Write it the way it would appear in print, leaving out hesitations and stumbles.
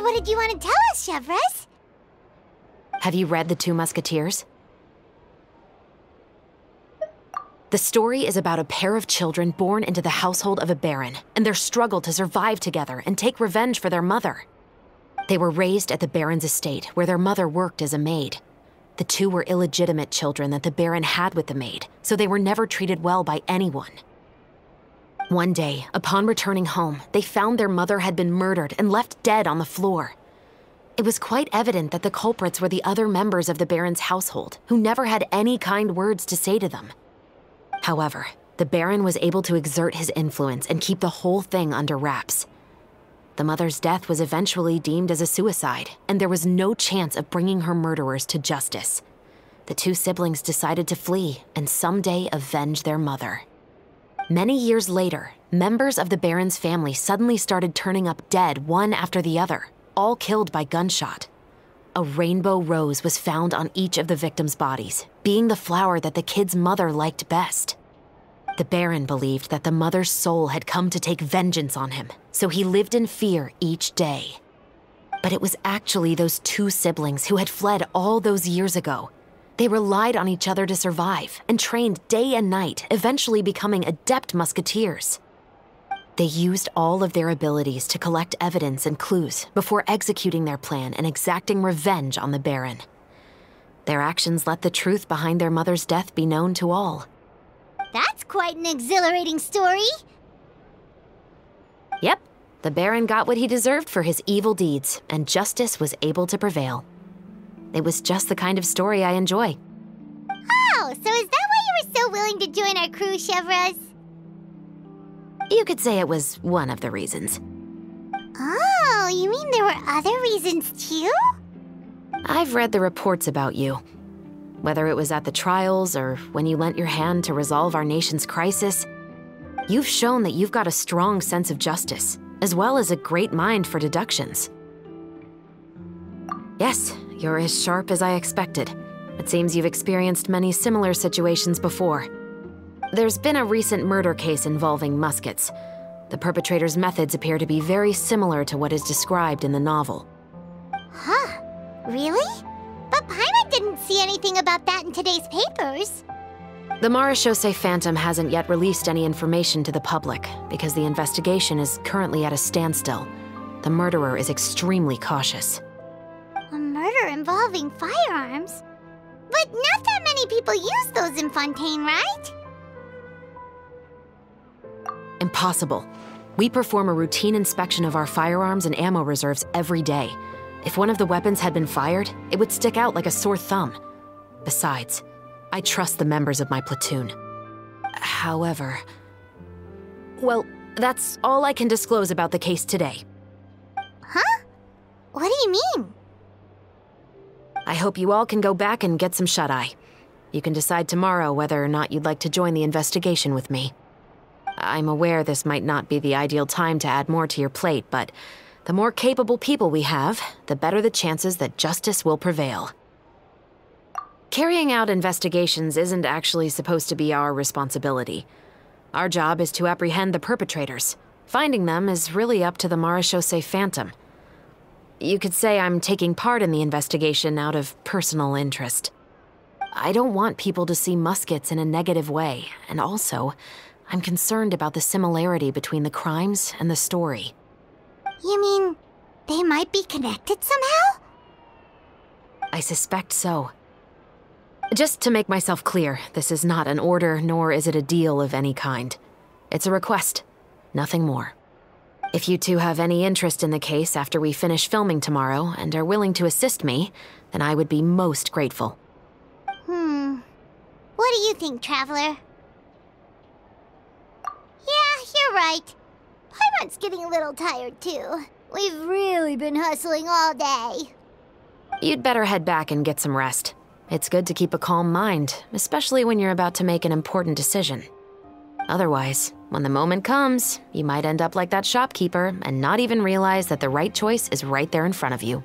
what did you want to tell us, Chevreuse? Have you read The Two Musketeers? The story is about a pair of children born into the household of a baron and their struggle to survive together and take revenge for their mother. They were raised at the baron's estate, where their mother worked as a maid. The two were illegitimate children that the baron had with the maid, so they were never treated well by anyone. One day, upon returning home, they found their mother had been murdered and left dead on the floor. It was quite evident that the culprits were the other members of the baron's household, who never had any kind words to say to them. However, the baron was able to exert his influence and keep the whole thing under wraps. The mother's death was eventually deemed as a suicide, and there was no chance of bringing her murderers to justice. The two siblings decided to flee and someday avenge their mother. Many years later, members of the baron's family suddenly started turning up dead one after the other, all killed by gunshot. A rainbow rose was found on each of the victims' bodies, being the flower that the kid's mother liked best. The baron believed that the mother's soul had come to take vengeance on him, so he lived in fear each day. But it was actually those two siblings who had fled all those years ago. They relied on each other to survive and trained day and night, eventually becoming adept musketeers. They used all of their abilities to collect evidence and clues before executing their plan and exacting revenge on the baron. Their actions let the truth behind their mother's death be known to all. That's quite an exhilarating story. Yep, the baron got what he deserved for his evil deeds, and justice was able to prevail. It was just the kind of story I enjoy. Oh, so is that why you were so willing to join our crew, Chevreuse? You could say it was one of the reasons. Oh, you mean there were other reasons too? I've read the reports about you. Whether it was at the trials or when you lent your hand to resolve our nation's crisis, you've shown that you've got a strong sense of justice, as well as a great mind for deductions. Yes, you're as sharp as I expected. It seems you've experienced many similar situations before. There's been a recent murder case involving muskets. The perpetrator's methods appear to be very similar to what is described in the novel. Huh? Really? But Paimon didn't see anything about that in today's papers. The Chevreuse Phantom hasn't yet released any information to the public because the investigation is currently at a standstill. The murderer is extremely cautious. A murder involving firearms? But not that many people use those in Fontaine, right? Impossible. We perform a routine inspection of our firearms and ammo reserves every day. If one of the weapons had been fired, it would stick out like a sore thumb. Besides, I trust the members of my platoon. However... Well, that's all I can disclose about the case today. Huh? What do you mean? I hope you all can go back and get some shut-eye. You can decide tomorrow whether or not you'd like to join the investigation with me. I'm aware this might not be the ideal time to add more to your plate, but the more capable people we have, the better the chances that justice will prevail. Carrying out investigations isn't actually supposed to be our responsibility. Our job is to apprehend the perpetrators. Finding them is really up to the Chevreuse Phantom. You could say I'm taking part in the investigation out of personal interest. I don't want people to see muskets in a negative way, and also, I'm concerned about the similarity between the crimes and the story. You mean they might be connected somehow? I suspect so. Just to make myself clear, this is not an order, nor is it a deal of any kind. It's a request, nothing more. If you two have any interest in the case after we finish filming tomorrow and are willing to assist me, then I would be most grateful. What do you think, Traveler? Yeah, you're right. Paimon's getting a little tired, too. We've really been hustling all day. You'd better head back and get some rest. It's good to keep a calm mind, especially when you're about to make an important decision. Otherwise, when the moment comes, you might end up like that shopkeeper and not even realize that the right choice is right there in front of you.